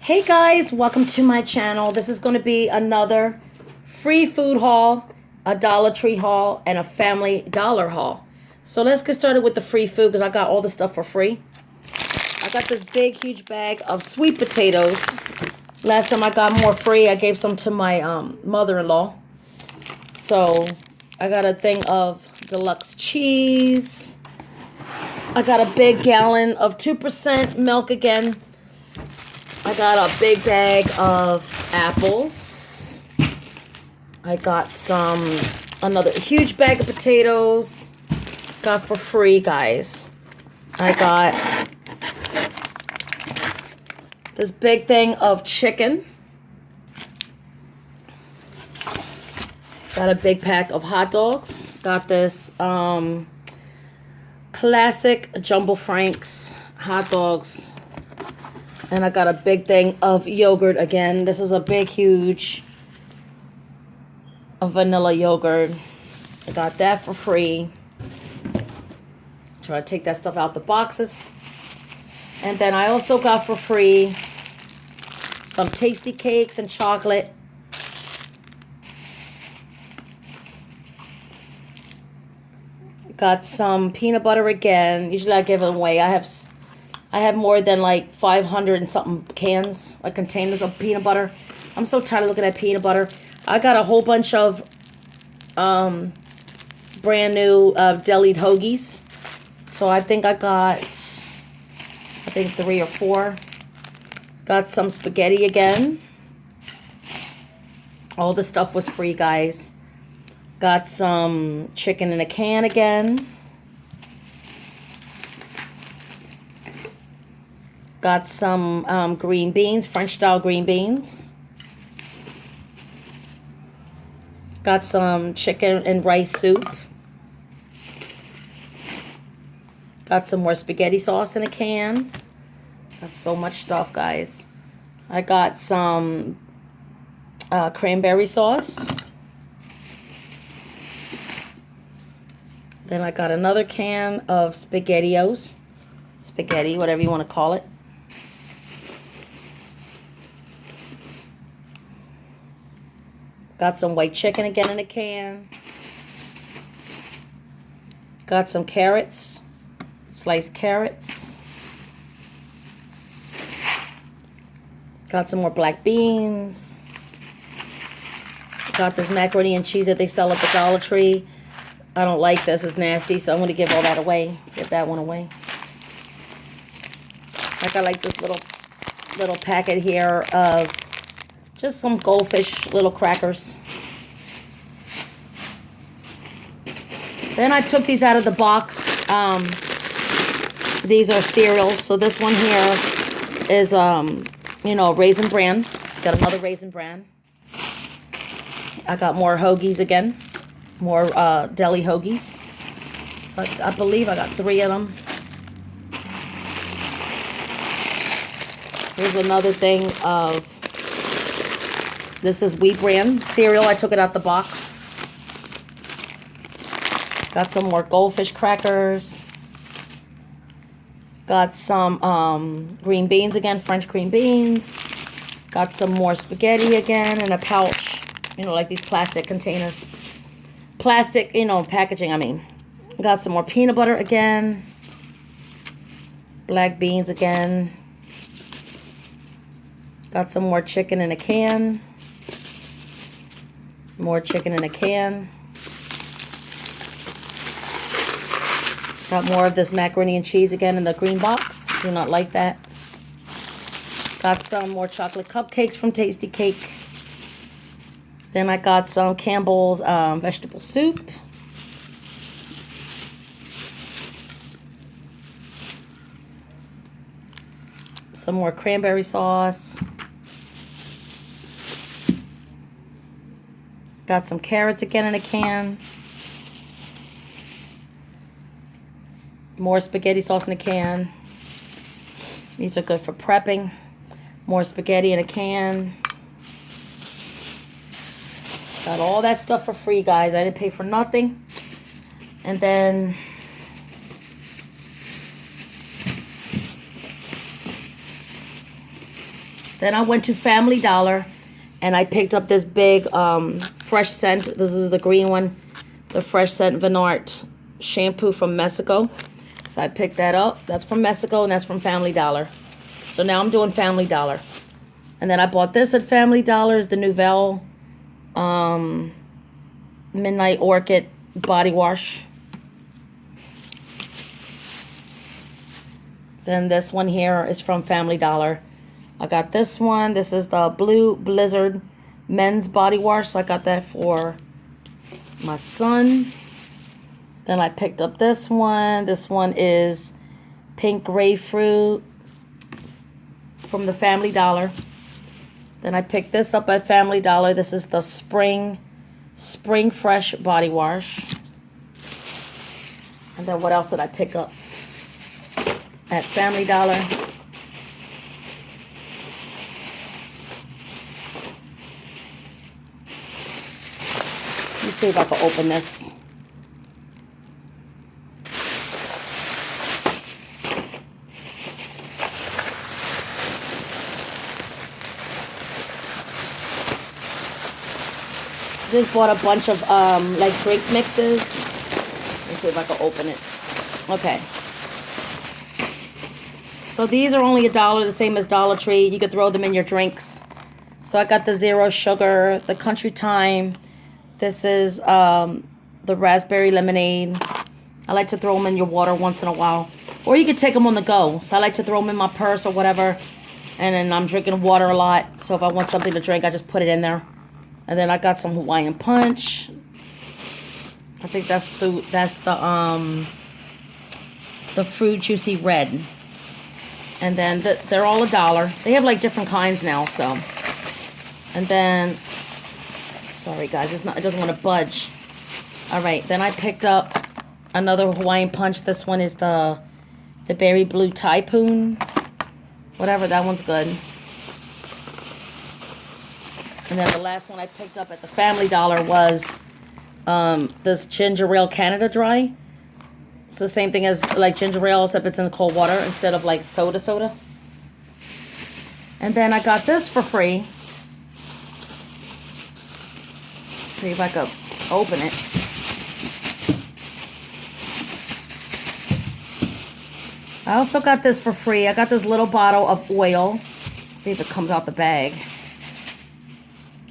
Hey guys, welcome to my channel. This is going to be another free food haul, a Dollar Tree haul, and a Family Dollar haul. So let's get started with the free food because I got all the stuff for free. I got this big, huge bag of sweet potatoes. Last time I got more free, I gave some to my mother-in-law. So I got a thing of deluxe cheese. I got a big gallon of 2% milk again. I got a big bag of apples. I got another huge bag of potatoes. Got for free, guys. I got this big thing of chicken. Got a big pack of hot dogs. Got this classic Jumbo Frank's hot dogs. And I got a big thing of yogurt again. This is a big, huge vanilla yogurt. I got that for free. Try to take that stuff out the boxes. And then I also got for free some tasty cakes and chocolate. Got some peanut butter again. Usually I give them away. I have more than like 500 and something cans, like containers of peanut butter. I'm so tired of looking at peanut butter. I got a whole bunch of brand new delied hoagies. So I think I got, 3 or 4. Got some spaghetti again. All the stuff was free, guys. Got some chicken in a can again. Got some green beans, French style green beans. Got some chicken and rice soup. Got some more spaghetti sauce in a can. Got so much stuff, guys. I got some cranberry sauce. Then I got another can of SpaghettiOs. Spaghetti, whatever you want to call it. Got some white chicken again in a can. Got some carrots, sliced carrots. Got some more black beans. Got this macaroni and cheese that they sell at the Dollar Tree. I don't like this, it's nasty, so I'm going to give all that away. Give that one away. I got like this little packet here of just some goldfish little crackers. Then I took these out of the box. These are cereals. So this one here is, Raisin Bran. Got another Raisin Bran. I got more hoagies again. More deli hoagies. So I believe I got 3 of them. Here's another thing of, this is wheat bran cereal. I took it out the box. Got some more goldfish crackers. Got some green beans again, French green beans. Got some more spaghetti again in a pouch. Like these plastic containers. Plastic, packaging, I mean. Got some more peanut butter again. Black beans again. Got some more chicken in a can. More chicken in a can. Got more of this macaroni and cheese again in the green box. Do not like that. Got some more chocolate cupcakes from Tasty Cake. Then I got some Campbell's vegetable soup. Some more cranberry sauce. Got some carrots again in a can. More spaghetti sauce in a can. These are good for prepping. More spaghetti in a can. Got all that stuff for free, guys. I didn't pay for nothing. And then Then I went to Family Dollar and I picked up this big fresh scent. This is the green one. The Fresh Scent Vanart shampoo from Mexico. So I picked that up. That's from Mexico and that's from Family Dollar. So now I'm doing Family Dollar. And then I bought this at Family Dollar. The Nouvelle Midnight Orchid body wash. Then this one here is from Family Dollar. I got this one. This is the Blue Blizzard men's body wash. So I got that for my son. Then I picked up this one. This one is pink grapefruit from the Family Dollar. Then I picked this up at Family Dollar. This is the Spring Fresh body wash. And then what else did I pick up at Family Dollar? Let me see if I can open this. Just bought a bunch of like drink mixes. Let's see if I can open it. Okay. So these are only $1, the same as Dollar Tree. You could throw them in your drinks. So I got the zero sugar, the country thyme. This is the raspberry lemonade. I like to throw them in your water once in a while. Or you could take them on the go. So I like to throw them in my purse or whatever. And then I'm drinking water a lot. So if I want something to drink, I just put it in there. And then I got some Hawaiian Punch. I think that's the Fruit Juicy Red. And then they're all $1. They have like different kinds now, so. And then, sorry guys, it doesn't want to budge. All right, then I picked up another Hawaiian Punch. This one is the Berry Blue Typhoon. Whatever, that one's good. And then the last one I picked up at the Family Dollar was this Ginger Ale Canada Dry. It's the same thing as like ginger ale, except it's in cold water instead of like soda. And then I got this for free. Let's see if I could open it. I also got this for free. I got this little bottle of oil. Let's see if it comes out the bag.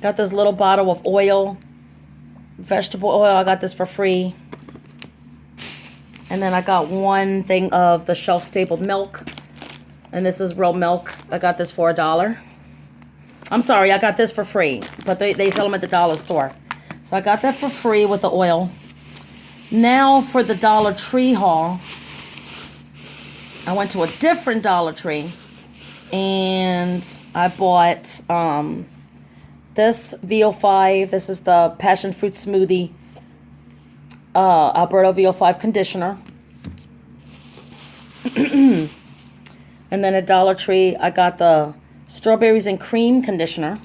Got this little bottle of oil, vegetable oil. I got this for free. And then I got one thing of the shelf-stapled milk. And this is real milk. I got this for $1. I'm sorry, I got this for free. But they sell them at the dollar store. So I got that for free with the oil. Now for the Dollar Tree haul. I went to a different Dollar Tree. And I bought this VO5. This is the Passion Fruit Smoothie Alberto VO5 conditioner. And then at Dollar Tree, I got the Strawberries and Cream conditioner.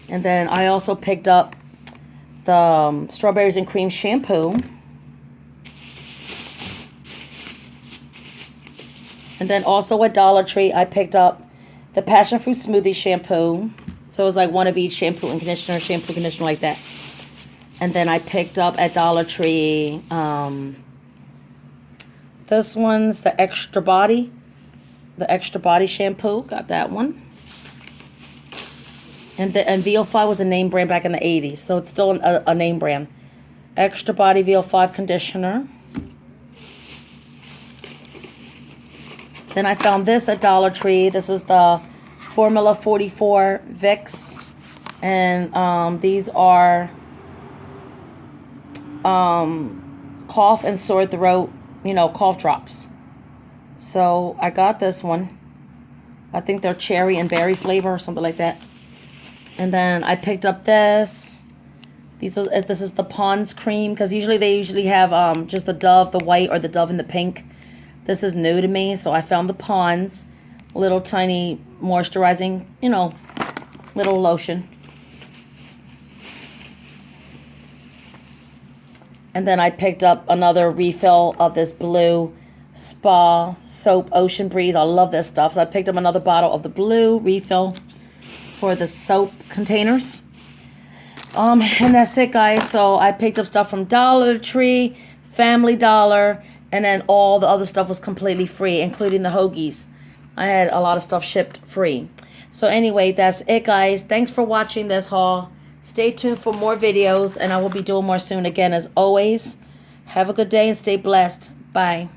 And then I also picked up the Strawberries and Cream shampoo. And then also at Dollar Tree, I picked up the Passion Fruit Smoothie shampoo. So it was like one of each, shampoo and conditioner, shampoo, conditioner, like that. And then I picked up at Dollar Tree, this one's the Extra Body. The Extra Body shampoo, got that one. And VO5 was a name brand back in the 80s, so it's still a name brand. Extra Body VO5 conditioner. Then I found this at Dollar Tree. This is the Formula 44 Vicks. And these are cough and sore throat, cough drops. So I got this one. I think they're cherry and berry flavor or something like that. And then I picked up this. This is the Pond's cream, because they usually have just the Dove, the white, or the Dove in the pink. This is new to me, so I found the Pond's little tiny moisturizing, little lotion. And then I picked up another refill of this blue spa soap Ocean Breeze. I love this stuff. So I picked up another bottle of the blue refill for the soap containers. And that's it, guys. So I picked up stuff from Dollar Tree, Family Dollar, and then all the other stuff was completely free, including the hoagies. I had a lot of stuff shipped free. So anyway, that's it, guys. Thanks for watching this haul. Stay tuned for more videos, and I will be doing more soon again. As always, have a good day and stay blessed. Bye.